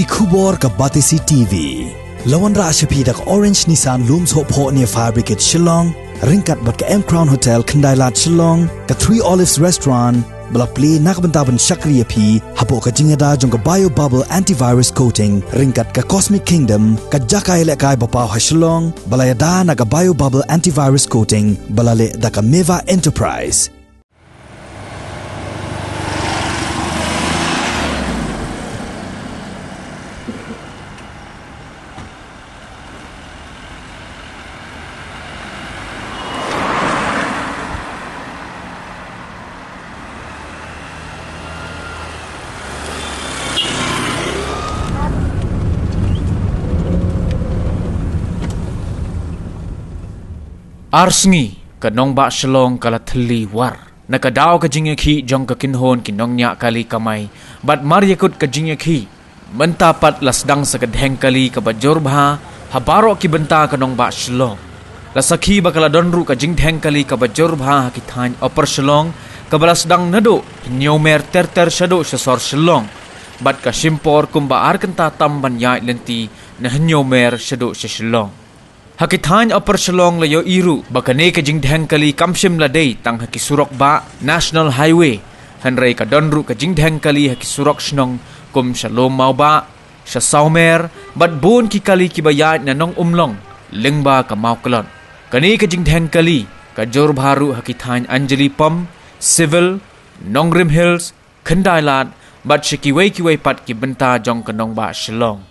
ki khubor ka Batisi TV. Lawan ra ashapi dak Orange Nissan Looms Hope Ho near Fire Brigade Shillong, ringkat bat ka M Crown Hotel Kendailat Shillong, ka Three Olives Restaurant, balak play nakbentaban Shakriya P, hapo ka jingada jong ka Bio Bubble Antivirus Coating, ringkat ka Cosmic Kingdom, ka Jakai Lekai Bapaw ha Shillong, balayada na ka Bio Bubble Antivirus Coating, balale da ka Meva Enterprise. Arsngi kanong ba Shillong kalathli war nakadaw ka jingaki jong ka kinhon kinong nya kali kamay bat maryakut ka jingaki mentapat lasdang sa kadheng kali ka bajorbha habaro ki benta kanong ba Shillong lasakhi bakala donru ka jingdheng kali ka bajorbha hakithan upper Shillong ka balasdang nado nyomer terter shado sa sor Shillong bat ka simpor kumba arkanta tamban ya lenti na nyomer shado sa Shillong Hakithan upper Shillong layo iru bakane ka jingdheng kali kamshim laday tang hakisurok ba National Highway hanray ka donru ka jingdheng kali hakisurok shnong kum shalom mau ba sa saumer bat bon ki kali kibayat na nong umlong lingba ka mauklon kani ka jingdheng kali ka jorbharu hakithan Anjali Pom Civil Nongrim Hills Kendailat bat shikiway kiway pat ki benta jong kanong ba Shillong